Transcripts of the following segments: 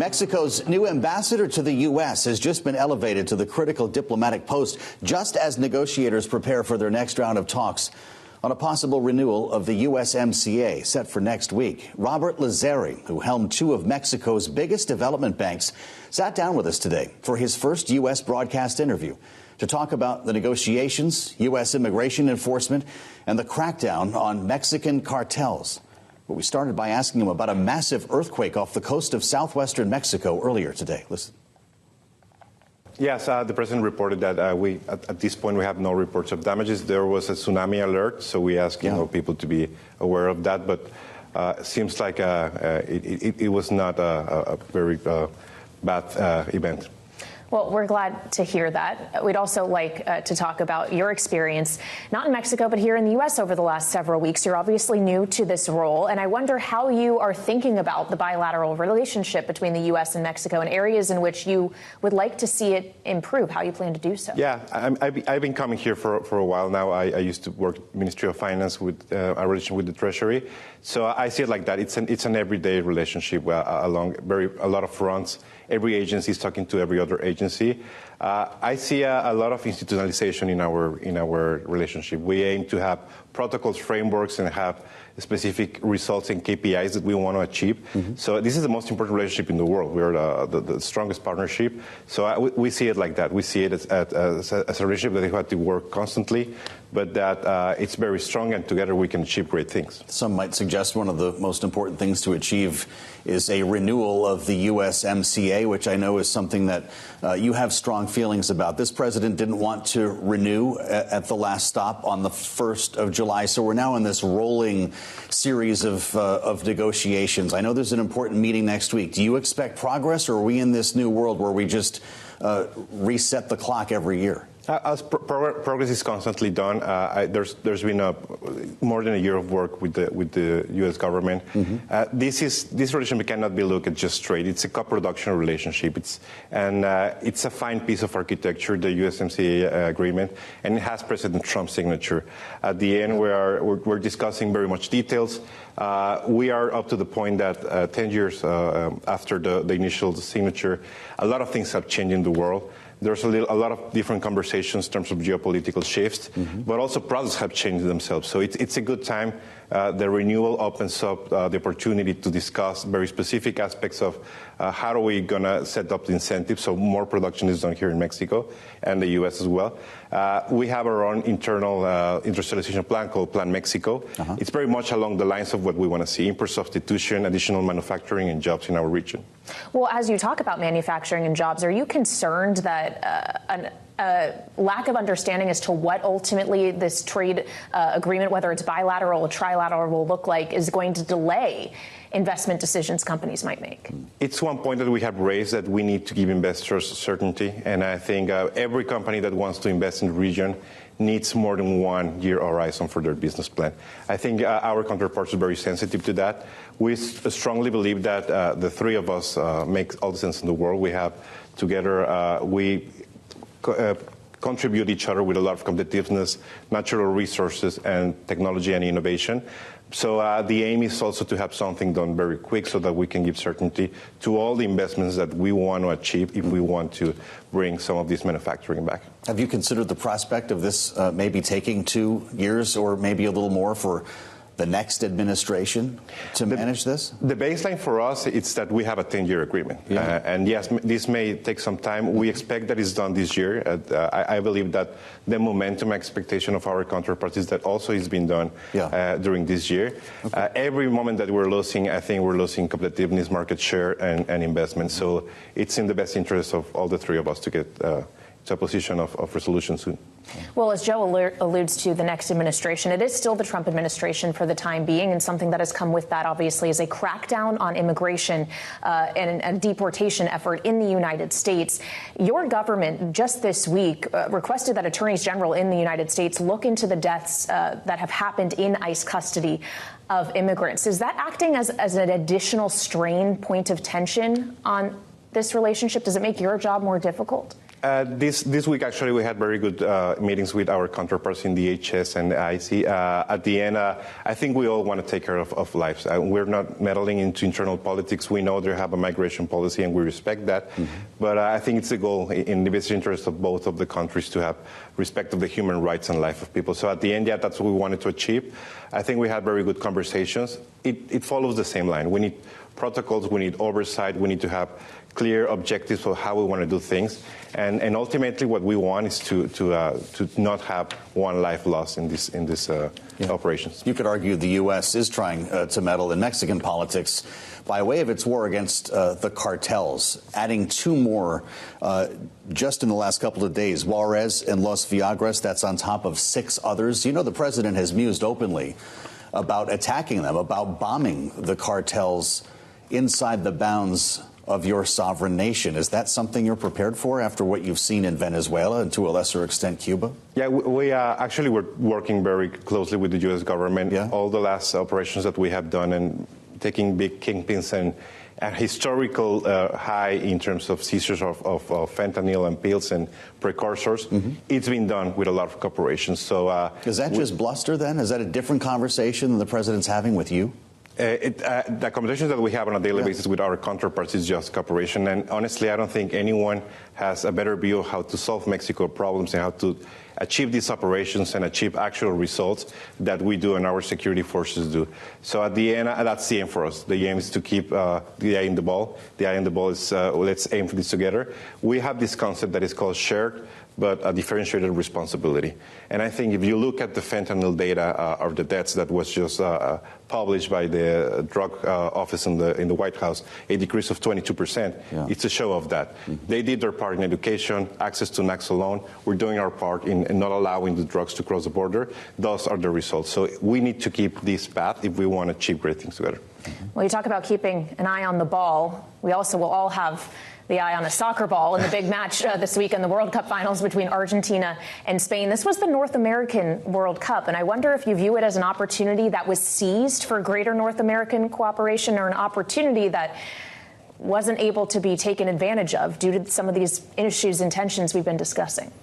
Mexico's new ambassador to the U.S. has just been elevated to the critical diplomatic post just as negotiators prepare for their next round of talks on a possible renewal of the USMCA set for next week. Roberto Lazzeri, who helmed two of Mexico's biggest development banks, sat down with us today for his first U.S. broadcast interview to talk about the negotiations, U.S. immigration enforcement, and the crackdown on Mexican cartels. But we started by asking him about a massive earthquake off the coast of southwestern Mexico earlier today. Listen. Yes, the president reported that at this point we have no reports of damages. There was a tsunami alert, so we asked people to be aware of that. But it seems like it was not a very bad event. Well, we're glad to hear that. We'd also like to talk about your experience, not in Mexico, but here in the U.S. over the last several weeks. You're obviously new to this role, and I wonder how you are thinking about the bilateral relationship between the U.S. and Mexico and areas in which you would like to see it improve, how you plan to do so. Yeah, I've been coming here for a while now. I used to work Ministry of Finance with a relation with the Treasury. So I see it like that. It's an everyday relationship along a lot of fronts. Every agency is talking to every other agency. I see a lot of institutionalization in our relationship. We aim to have protocols, frameworks, and have specific results and KPIs that we want to achieve. Mm-hmm. So this is the most important relationship in the world. We are the strongest partnership. So we see it like that. We see it as a relationship that we have to work constantly, but that it's very strong, and together we can achieve great things. Some might suggest one of the most important things to achieve is a renewal of the USMCA, which I know is something that you have strong feelings about. This president didn't want to renew at the last stop on the 1st of July, so we're now in this rolling series of negotiations. I know there's an important meeting next week. Do you expect progress, or are we in this new world where we just reset the clock every year? As progress is constantly done, there's been more than a year of work with the U.S. government. Mm-hmm. This relationship cannot be looked at just straight. It's a co-production relationship. It's a fine piece of architecture, the USMCA agreement, and it has President Trump's signature. At the end, we're discussing very much details. We are up to the point that 10 years after the initial signature, a lot of things have changed in the world. There's a lot of different conversations in terms of geopolitical shifts, mm-hmm. but also products have changed themselves. So it's a good time. The renewal opens up the opportunity to discuss very specific aspects of how are we going to set up the incentives so more production is done here in Mexico and the U.S. as well. We have our own internal industrialization plan called Plan Mexico. Uh-huh. It's very much along the lines of what we want to see: import substitution, additional manufacturing, and jobs in our region. Well, as you talk about manufacturing and jobs, are you concerned that a lack of understanding as to what ultimately this trade agreement, whether it's bilateral or trilateral, will look like, is going to delay investment decisions companies might make? It's one point that we have raised, that we need to give investors certainty. And I think every company that wants to invest in the region needs more than 1 year horizon for their business plan. I think our counterparts are very sensitive to that. We strongly believe that the three of us make all the sense in the world. We have together, we contribute each other with a lot of competitiveness, natural resources, and technology and innovation. So the aim is also to have something done very quick so that we can give certainty to all the investments that we want to achieve if we want to bring some of this manufacturing back. Have you considered the prospect of this maybe taking 2 years or maybe a little more for the next administration to manage this? The baseline for us is that we have a 10-year agreement. Yeah. And yes, this may take some time. We expect that it's done this year. I believe that the momentum expectation of our counterparts is that also is being done during this year. Okay. Every moment that we're losing, I think we're losing competitiveness, market share, and investment. So it's in the best interest of all the three of us to get to a position of resolution soon. Well, as Joe alludes to, the next administration, it is still the Trump administration for the time being, and something that has come with that, obviously, is a crackdown on immigration and a deportation effort in the United States. Your government just this week requested that attorneys general in the United States look into the deaths that have happened in ICE custody of immigrants. Is that acting as an additional strain, point of tension on this relationship? Does it make your job more difficult? This week, actually, we had very good meetings with our counterparts in the HS and the IC. At the end, I think we all want to take care of lives. We're not meddling into internal politics. We know they have a migration policy, and we respect that. But I think it's a goal in the best interest of both of the countries to have respect of the human rights and life of people. So at the end, yeah, that's what we wanted to achieve. I think we had very good conversations. It follows the same line. We need protocols, we need oversight, we need to have clear objectives for how we want to do things, and ultimately what we want is to not have one life lost in this operations. You could argue the U.S. is trying to meddle in Mexican politics by way of its war against the cartels, adding 2 more just in the last couple of days, Juarez and Los Viagras. That's on top of 6 others. You know, the president has mused openly about attacking them, about bombing the cartels inside the bounds of your sovereign nation. Is that something you're prepared for after what you've seen in Venezuela and to a lesser extent Cuba? Yeah, we actually we're working very closely with the U.S. government. Yeah. All the last operations that we have done and taking big kingpins and a historical high in terms of seizures of fentanyl and pills and precursors. It's been done with a lot of cooperation. So is that just bluster then? Is that a different conversation than the president's having with you? The conversations that we have on a daily basis with our counterparts is just cooperation. And honestly, I don't think anyone has a better view of how to solve Mexico problems and how to achieve these operations and achieve actual results that we do and our security forces do. So at the end, that's the aim for us. The aim is to keep the eye in the ball. The eye in the ball is let's aim for this together. We have this concept that is called shared but a differentiated responsibility. And I think if you look at the fentanyl data of the deaths that was just published by the drug office in the White House, a decrease of 22%, it's a show of that. They did their part in education, access to Naloxone. We're doing our part in not allowing the drugs to cross the border. Those are the results. So we need to keep this path if we want to achieve great things together. Well, you talk about keeping an eye on the ball. We also will all have the eye on a soccer ball in the big match this week in the World Cup finals between Argentina and Spain. This was the North American World Cup, and I wonder if you view it as an opportunity that was seized for greater North American cooperation or an opportunity that wasn't able to be taken advantage of due to some of these issues and tensions we've been discussing.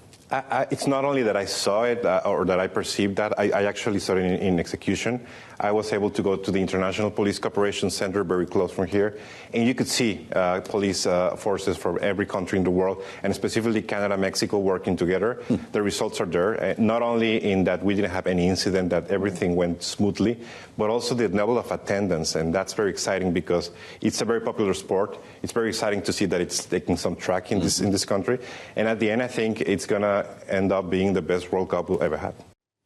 It's not only that I saw it or that I perceived that, I actually saw it in execution. I was able to go to the International Police Cooperation Center, very close from here, and you could see police forces from every country in the world, and specifically Canada, Mexico, working together. The results are there, not only in that we didn't have any incident, that everything went smoothly, but also the level of attendance, and that's very exciting because it's a very popular sport. It's very exciting to see that it's taking some track in this country, and at the end, I think it's going to end up being the best World Cup we'll ever have.